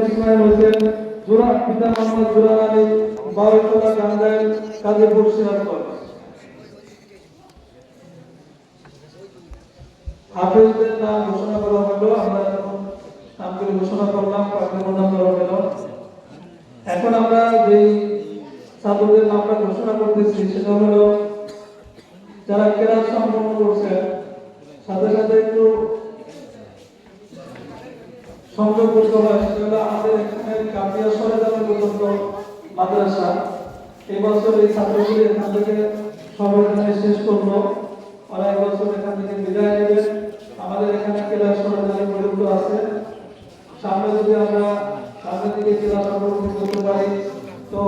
ইসমাইল হোসেন, জোড়া পিতা মোহাম্মদ জোরান আলী, বাউলতলা গান্ধাইল, কাজীপুর সিরাজগঞ্জ। হাফেজদের নাম ঘোষণা করা হলো, আমরা এখন নামগুলি ঘোষণা করলাম, কয়েকটি প্রদান করা হলো। এখন আমরা যে ছাত্রদের নামটা ঘোষণা করতেছি সেটা হলো যারা কেরাত সম্পন্ন করছে, সাথে সাথে একটু সংযোগ করতে হয়। সেটা হলো আমাদের এখানে কাপিয়া সরেদার পর্যন্ত মাদ্রাসা, এই বছর এই ছাত্রগুলি এখান থেকে সর্বজনে শেষ করলো, ওরা এই বছর এখান থেকে বিদায় নেবে। আমাদের এখানে কেরাত সরেদার পর্যন্ত আছে, সামনে যদি আমরা সামনের দিকে কেরাত সম্পন্ন করতে পারি তো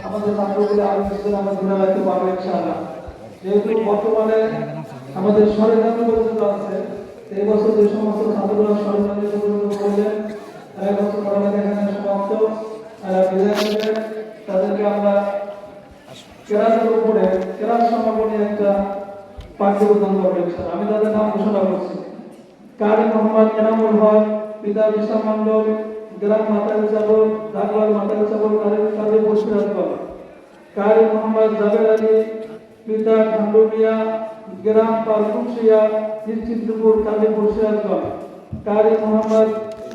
আমাদের ছাত্রগুলি আরো কিছুদিন আমরা ধরে রাখতে পারবো ইনশাআল্লাহ। যেহেতু বর্তমানে আমাদের সরেদার পর্যন্ত আছে, এই বছর যে সমস্ত ছাত্ররা সরকারি পর্যন্ত করলেন, এক বছর পড়ালেখা এখানে সমাপ্ত, বিদায় নেবেন, তাদেরকে আমরা কেরাতের উপরে কেরাত সমাপনী একটা পাঠ্য প্রদান করবো। আমি তাদের নাম ঘোষণা করছি। কারি মোহাম্মদ এনামুল হক, পিতা বিশা মন্ডল, গ্রাম মাতাল চাবল, ঢাকার মাতাল চাবল, কাজীপুর সিরাজগঞ্জ। কারি মোহাম্মদ জাবের আলী, পিতা ঠান্ডু মিয়া, গ্রাম পালকুশিয়া, চিত্রপুর, কাজীপুর সিরাজগঞ্জ। কারি মোহাম্মদ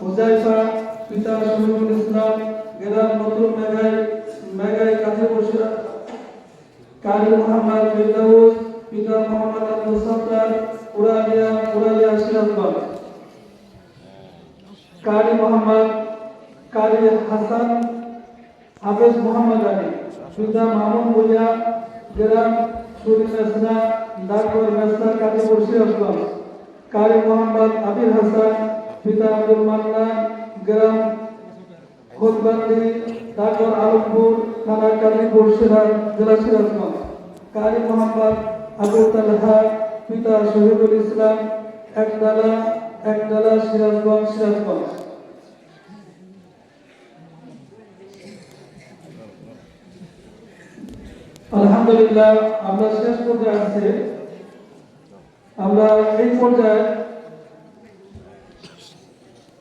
হুজাইফা, পিতা শহীদুল ইসলাম, গ্রাম নতুন মেঘাই, কাজীপুর সিরাজগঞ্জ। কারি মোহাম্মদ ফিরদাউস, পিতা মোহাম্মদ আব্দুল সত্তার, পুরালিয়া সিরাজগঞ্জ। কারি মোহাম্মদ কারি হাসান হাফেজ মোহাম্মদ আলী, পিতা মামুন ভুইয়া, গ্রাম সুরিমেসনা, ডাকঘর মেসনা, কাজীপুর সিরাজগঞ্জ। কারি মোহাম্মদ আবির হাসান, পিতা আব্দুল মান্নান, গ্রাম খোদবান্দি, ডাকঘর আলমপুর, থানা কাজীপুর জেলা সিরাজগঞ্জ। কারি মোহাম্মদ আবুল তালহা, পিতা শহীদুল ইসলাম, একডালা সিরাজগঞ্জ। আলহামদুলিল্লাহ, আমরা শেষ পর্যায়ে আছি। আমরা এই পর্যায়ে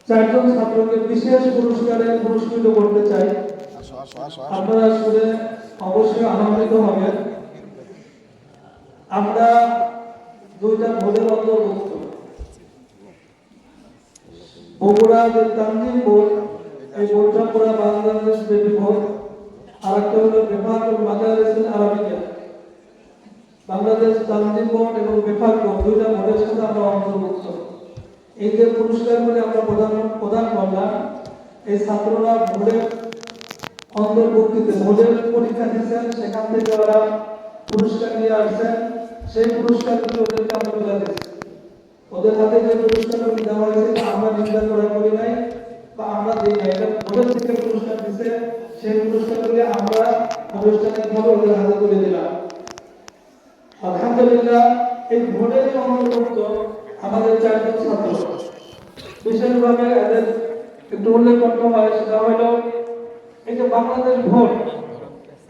চারজন ছাত্রকে বিশেষ পুরস্কারে পুরস্কৃত করতে চাই। আপনারা শুনে অবশ্যই আনন্দিত হবেন। আমরা দুইটা বোর্ডের অন্তর্ভুক্ত, বগুড়া যে তানজিম বোর্ড, এই বোর্ডটা পুরো বাংলাদেশ ব্যাপী বোর্ড। আর একটা হলো বেফাকুল মাদারিসুল আরাবিয়া, বাংলাদেশ তানজিম বোর্ড এবং বেফাক বোর্ড, দুইটা বোর্ডের সাথে আমরা অন্তর্ভুক্ত। এই যে পুরস্কারগুলি আমরা প্রদান করলাম, এই ছাত্ররা বোর্ডের অন্তর্ভুক্তিতে বোর্ডের পরীক্ষা দিচ্ছেন, সেখান থেকে ওরা পুরস্কার নিয়ে আসছেন। সেই পুরস্কারগুলি ওদেরকে আমরা তুলে দিচ্ছি। ওদের হাতে যে পুরস্কারগুলি দেওয়া হয়েছে আমরা নির্ধারণ করা করি নাই বা আমরা দিই নাই, এটা বোর্ডের থেকে পুরস্কার দিচ্ছে। সেই পুরস্কারগুলি আমরা আনুষ্ঠানিকভাবে ওদের হাতে তুলে দিলাম। আলহামদুলিল্লাহ, এই বোর্ডের অন্তর্ভুক্ত আমাদের চারজন ছাত্র, বিশেষভাবে এদের একটু উল্লেখ করতে হয়। সেটা হলো এই যে বাংলাদেশ ভোট,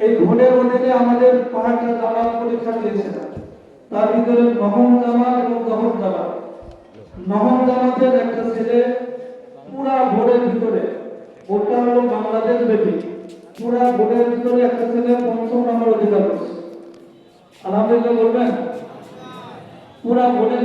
এই ভোটের অধীনে আমাদের 5টা জামাত পরীক্ষা দিয়েছে। তার ভিতরে নহম জামাত এবং জহর জামাত। নহম জামাতের একটা ছেলে পুরা ভোটের ভিতরে, ভোটটা হলো বাংলাদেশ ব্যাপী, পুরা ভোটের ভিতরে একটা ছেলে 5ম নম্বর অধিকার করছে। আলহামদুলিল্লাহ বলবেন, পুরা ভোটের